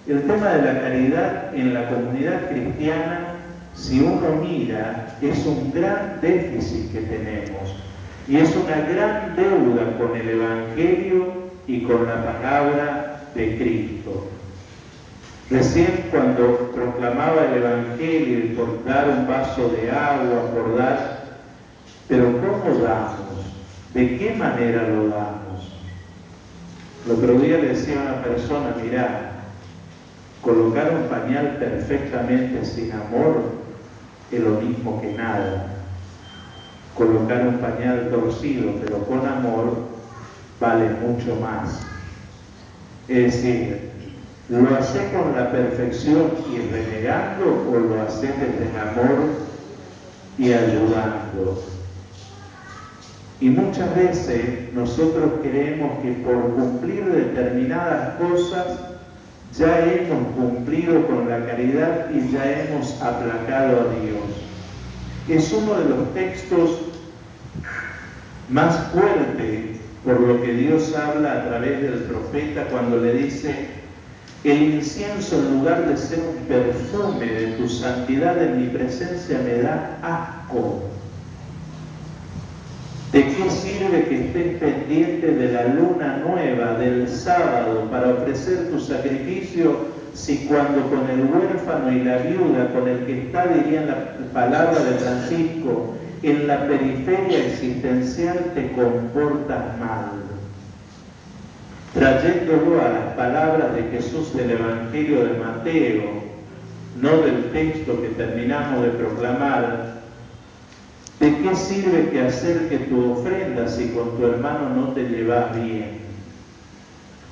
El tema de la caridad en la comunidad cristiana, si uno mira, es un gran déficit que tenemos y es una gran deuda con el Evangelio y con la palabra de Cristo. Recién cuando proclamaba el Evangelio y por dar un vaso de agua, por dar, pero ¿cómo damos? ¿De qué manera lo damos? El otro día le decía a una persona, mirá, colocar un pañal perfectamente sin amor es lo mismo que nada. Colocar un pañal torcido pero con amor vale mucho más. Es decir, ¿lo haces con la perfección y renegando o lo haces desde el amor y ayudando? Y muchas veces nosotros creemos que por cumplir determinadas cosas ya hemos cumplido con la caridad y ya hemos aplacado a Dios. Es uno de los textos más fuertes por lo que Dios habla a través del profeta cuando le dice: el incienso, en lugar de ser un perfume de tu santidad en mi presencia, me da asco. ¿De qué sirve que estés pendiente de la luna nueva, del sábado, para ofrecer tu sacrificio, si cuando con el huérfano y la viuda, con el que está, diría en la palabra de Francisco, en la periferia existencial, te comportas mal? Trayéndolo a las palabras de Jesús del Evangelio de Mateo, no del texto que terminamos de proclamar, ¿de qué sirve que acerque tu ofrenda si con tu hermano no te llevas bien?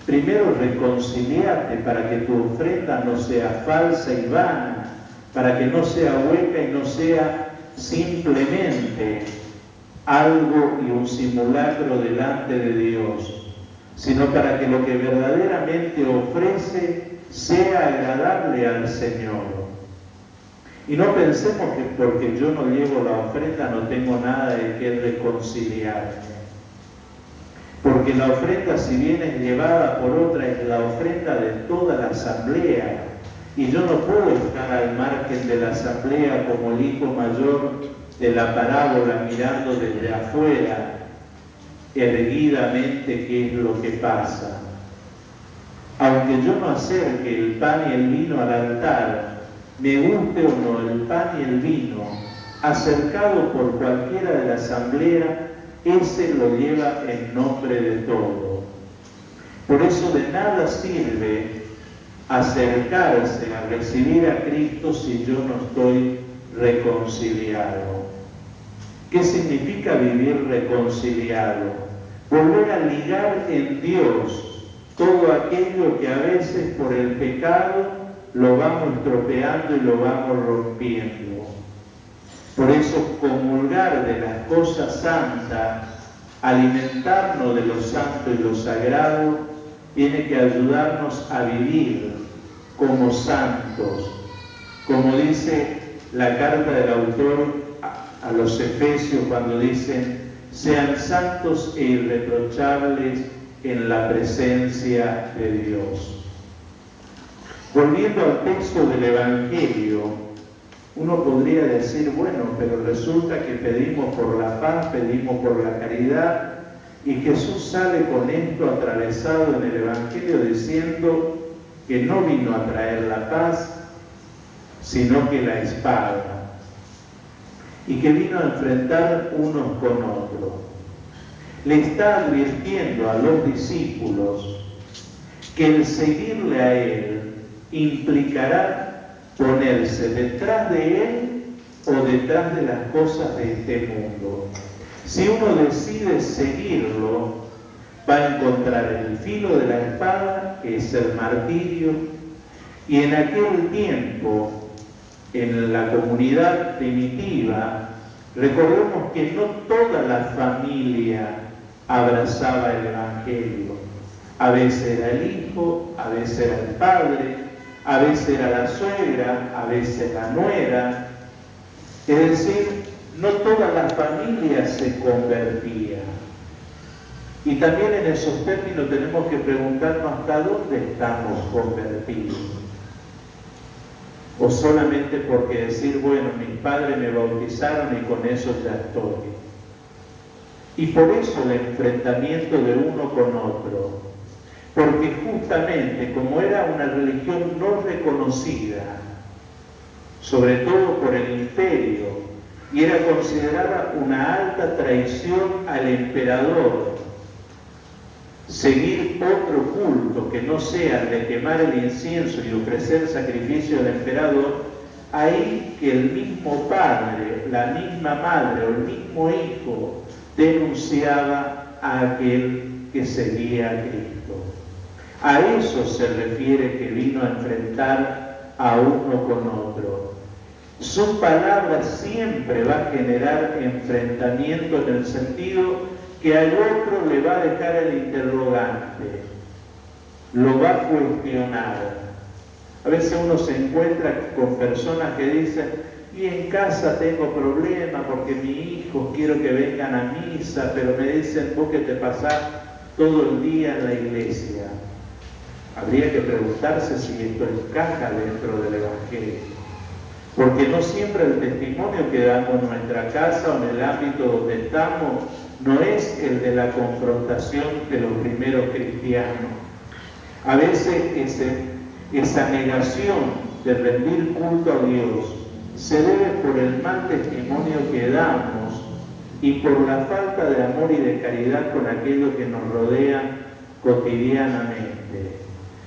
Primero reconciliate para que tu ofrenda no sea falsa y vana, para que no sea hueca y no sea simplemente algo y un simulacro delante de Dios, sino para que lo que verdaderamente ofrece sea agradable al Señor. Y no pensemos que porque yo no llevo la ofrenda no tengo nada de que reconciliarme. Porque la ofrenda, si bien es llevada por otra, es la ofrenda de toda la asamblea. Y yo no puedo estar al margen de la asamblea como el hijo mayor de la parábola mirando desde afuera, erguidamente, qué es lo que pasa. Aunque yo no acerque el pan y el vino al altar, me guste o no el pan y el vino, acercado por cualquiera de la asamblea, ese lo lleva en nombre de todo. Por eso de nada sirve acercarse a recibir a Cristo si yo no estoy reconciliado. ¿Qué significa vivir reconciliado? Volver a ligar en Dios todo aquello que a veces por el pecado lo vamos estropeando y lo vamos rompiendo. Por eso comulgar de las cosas santas, alimentarnos de lo santo y lo sagrado, tiene que ayudarnos a vivir como santos. Como dice la carta del autor a los Efesios cuando dicen: sean santos e irreprochables en la presencia de Dios. Volviendo al texto del Evangelio, uno podría decir, bueno, pero resulta que pedimos por la paz, pedimos por la caridad, y Jesús sale con esto atravesado en el Evangelio diciendo que no vino a traer la paz, sino que la espada, y que vino a enfrentar unos con otros. Le está advirtiendo a los discípulos que el seguirle a Él implicará ponerse detrás de Él o detrás de las cosas de este mundo. Si uno decide seguirlo, va a encontrar el filo de la espada, que es el martirio, y en aquel tiempo, en la comunidad primitiva, recordemos que no toda la familia abrazaba el Evangelio. A veces era el hijo, a veces era el padre, a veces era la suegra, a veces la nuera. Es decir, no toda la familia se convertía. Y también en esos términos tenemos que preguntarnos hasta dónde estamos convertidos. O solamente porque decir, bueno, mis padres me bautizaron y con eso ya estoy. Y por eso el enfrentamiento de uno con otro. Porque justamente como era una religión no reconocida, sobre todo por el imperio, y era considerada una alta traición al emperador, seguir otro culto que no sea el de quemar el incienso y ofrecer sacrificio al emperador, ahí que el mismo padre, la misma madre o el mismo hijo denunciaba a aquel que seguía a Cristo. A eso se refiere que vino a enfrentar a uno con otro. Su palabra siempre va a generar enfrentamiento en el sentido que al otro le va a dejar el interrogante, lo va a cuestionar. A veces uno se encuentra con personas que dicen, y en casa tengo problemas porque mis hijos quiero que vengan a misa, pero me dicen, vos que te pasás todo el día en la iglesia. Habría que preguntarse si esto encaja dentro del Evangelio. Porque no siempre el testimonio que damos en nuestra casa o en el ámbito donde estamos no es el de la confrontación de los primeros cristianos. A veces esa negación de rendir culto a Dios se debe por el mal testimonio que damos y por la falta de amor y de caridad con aquellos que nos rodean cotidianamente.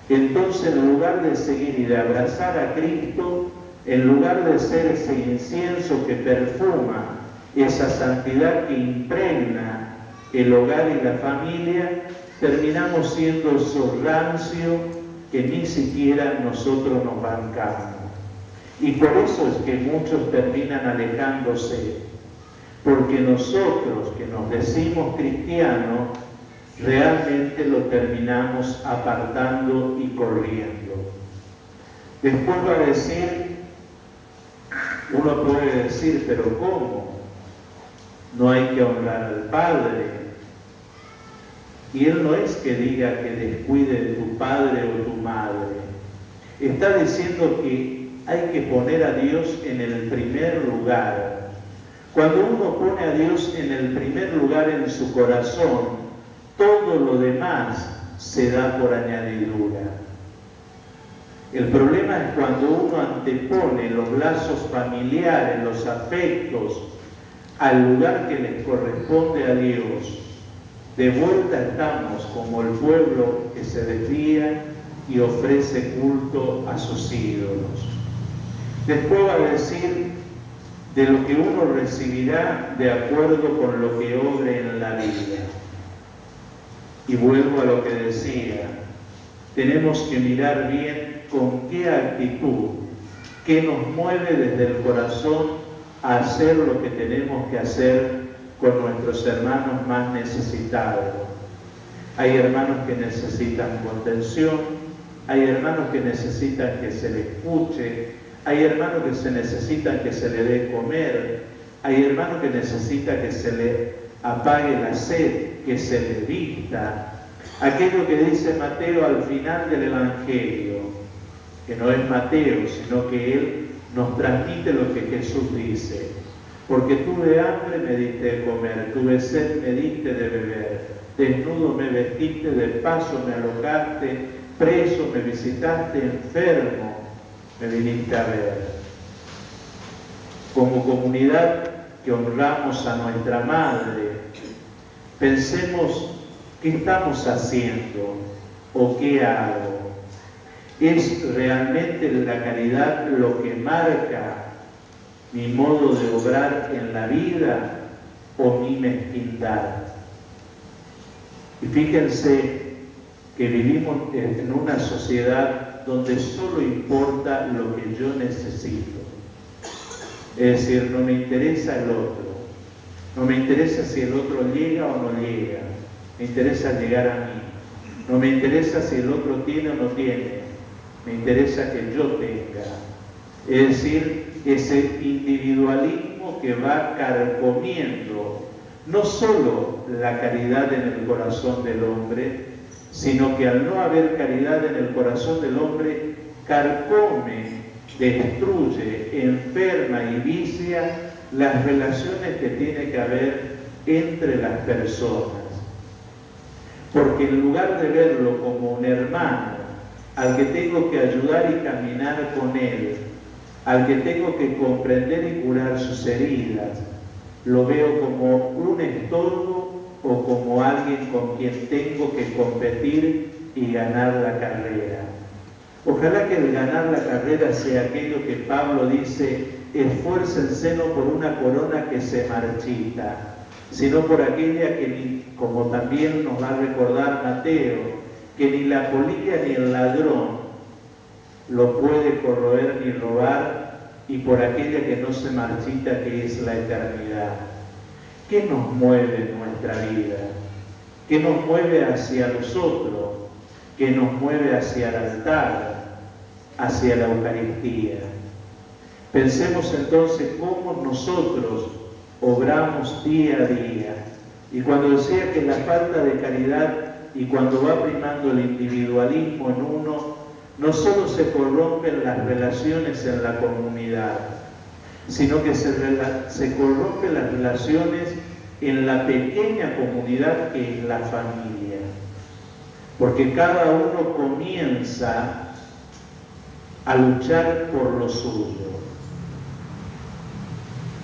Entonces, en lugar de seguir y de abrazar a Cristo, en lugar de ser ese incienso que perfuma, esa santidad que impregna el hogar y la familia, terminamos siendo esos rancios que ni siquiera nosotros nos bancamos. Y por eso es que muchos terminan alejándose, porque nosotros que nos decimos cristianos, realmente lo terminamos apartando y corriendo. Después va a decir, uno puede decir, pero ¿cómo? No hay que honrar al Padre. Y Él no es que diga que descuide de tu padre o tu madre. Está diciendo que hay que poner a Dios en el primer lugar. Cuando uno pone a Dios en el primer lugar en su corazón, todo lo demás se da por añadidura. El problema es cuando uno antepone los lazos familiares, los afectos, al lugar que les corresponde a Dios. De vuelta estamos como el pueblo que se desvía y ofrece culto a sus ídolos. Después va a decir de lo que uno recibirá de acuerdo con lo que obre en la vida. Y vuelvo a lo que decía, tenemos que mirar bien con qué actitud, qué nos mueve desde el corazón a hacer lo que tenemos que hacer con nuestros hermanos más necesitados. Hay hermanos que necesitan contención, hay hermanos que necesitan que se les escuche, hay hermanos que se necesitan que se les dé comer, hay hermanos que necesitan que se les apague la sed, que se les vista. Aquello que dice Mateo al final del Evangelio, que no es Mateo, sino que él nos transmite lo que Jesús dice. Porque tuve hambre, me diste de comer, tuve sed, me diste de beber, desnudo me vestiste, de paso me alojaste, preso me visitaste, enfermo me viniste a ver. Como comunidad que honramos a nuestra Madre, pensemos qué estamos haciendo o qué hago. ¿Es realmente la caridad lo que marca mi modo de obrar en la vida o mi mezquindad? Y fíjense que vivimos en una sociedad donde solo importa lo que yo necesito. Es decir, no me interesa el otro, no me interesa si el otro llega o no llega, me interesa llegar a mí, no me interesa si el otro tiene o no tiene, me interesa que yo tenga. Es decir, ese individualismo que va carcomiendo no solo la caridad en el corazón del hombre, sino que al no haber caridad en el corazón del hombre, carcome, destruye, enferma y vicia las relaciones que tiene que haber entre las personas. Porque en lugar de verlo como un hermano, al que tengo que ayudar y caminar con él, al que tengo que comprender y curar sus heridas, lo veo como un estorbo o como alguien con quien tengo que competir y ganar la carrera. Ojalá que el ganar la carrera sea aquello que Pablo dice: esfuércense no por una corona que se marchita, sino por aquella que, como también nos va a recordar Mateo, que ni la polilla ni el ladrón lo puede corroer ni robar, y por aquella que no se marchita, que es la eternidad. ¿Qué nos mueve en nuestra vida? ¿Qué nos mueve hacia nosotros? ¿Qué nos mueve hacia el altar, hacia la Eucaristía? Pensemos entonces cómo nosotros obramos día a día. Y cuando decía que la falta de caridad y cuando va primando el individualismo en uno, no solo se corrompen las relaciones en la comunidad, sino que se corrompen las relaciones en la pequeña comunidad que es la familia. Porque cada uno comienza a luchar por lo suyo,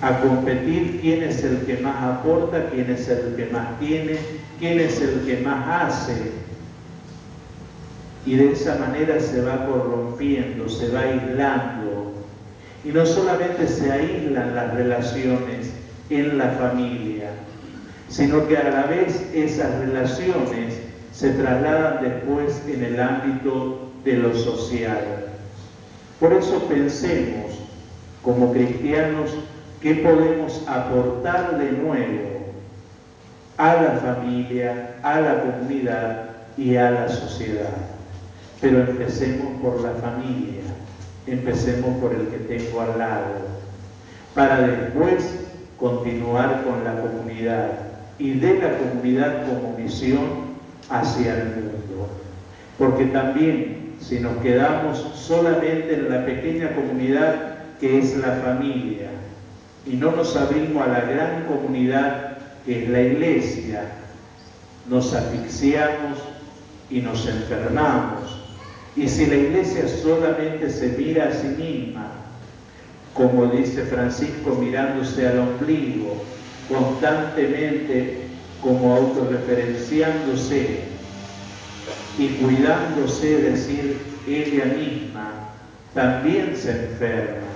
a competir quién es el que más aporta, quién es el que más tiene, quién es el que más hace. Y de esa manera se va corrompiendo, se va aislando. Y no solamente se aíslan las relaciones en la familia, sino que a la vez esas relaciones se trasladan después en el ámbito de lo social. Por eso pensemos, como cristianos, qué podemos aportar de nuevo a la familia, a la comunidad y a la sociedad. Pero empecemos por la familia, empecemos por el que tengo al lado, para después continuar con la comunidad y de la comunidad como misión hacia el mundo. Porque también, si nos quedamos solamente en la pequeña comunidad que es la familia y no nos abrimos a la gran comunidad que es la iglesia, nos asfixiamos y nos enfermamos. Y si la iglesia solamente se mira a sí misma, como dice Francisco, mirándose al ombligo, constantemente como autorreferenciándose y cuidándose, decir, ella misma, también se enferma.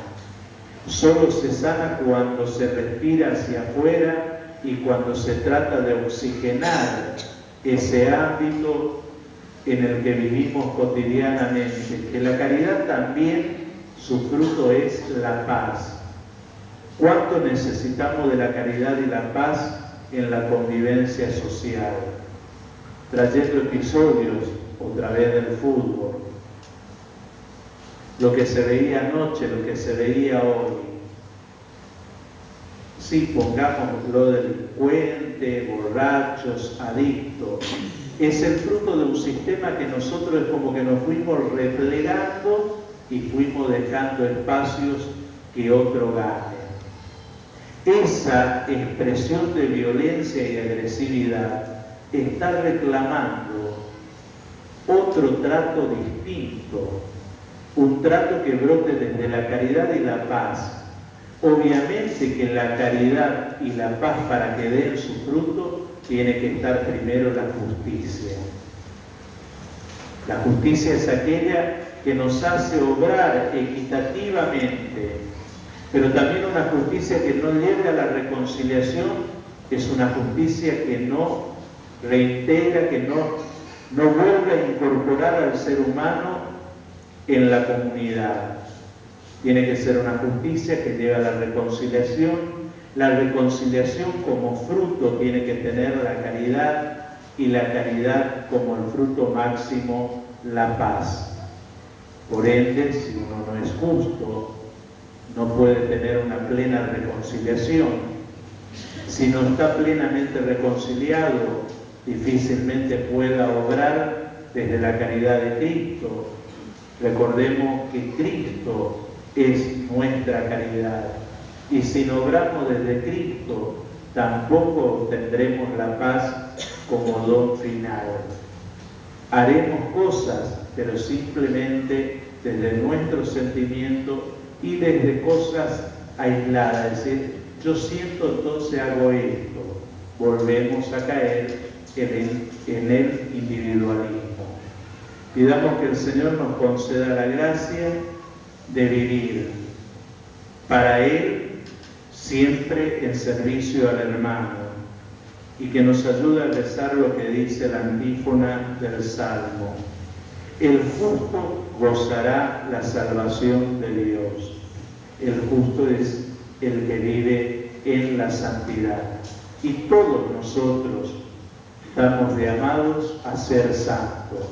Solo se sana cuando se respira hacia afuera y cuando se trata de oxigenar ese ámbito en el que vivimos cotidianamente. Que la caridad también, su fruto es la paz. ¿Cuánto necesitamos de la caridad y la paz en la convivencia social? Trayendo episodios otra vez del fútbol, lo que se veía anoche, lo que se veía hoy. Sí, pongámoslo delincuentes, borrachos, adictos. Es el fruto de un sistema que nosotros es como que nos fuimos replegando y fuimos dejando espacios que otro gane. Esa expresión de violencia y agresividad está reclamando otro trato distinto, un trato que brote desde la caridad y la paz. Obviamente que la caridad y la paz, para que den su fruto, tiene que estar primero la justicia. La justicia es aquella que nos hace obrar equitativamente, pero también una justicia que no lleve a la reconciliación es una justicia que no reintegra, que no vuelve a incorporar al ser humano en la comunidad. Tiene que ser una justicia que lleve a la reconciliación. La reconciliación como fruto tiene que tener la caridad y la caridad como el fruto máximo, la paz. Por ende, si uno no es justo, no puede tener una plena reconciliación. Si no está plenamente reconciliado, difícilmente pueda obrar desde la caridad de Cristo. Recordemos que Cristo es nuestra caridad. Y si no obramos desde Cristo, tampoco tendremos la paz como don final. Haremos cosas, pero simplemente desde nuestro sentimiento y desde cosas aisladas. Es decir, yo siento, entonces hago esto. Volvemos a caer en el individualismo. Pidamos que el Señor nos conceda la gracia de vivir para Él siempre en servicio al hermano, y que nos ayude a rezar lo que dice la antífona del Salmo. El justo gozará la salvación de Dios. El justo es el que vive en la santidad. Y todos nosotros estamos llamados a ser santos.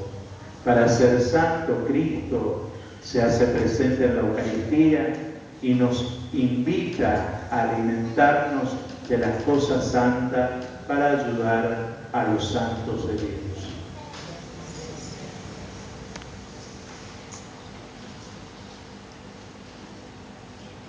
Para ser santo, Cristo se hace presente en la Eucaristía y nos invita a alimentarnos de las cosas santas para ayudar a los santos de Dios.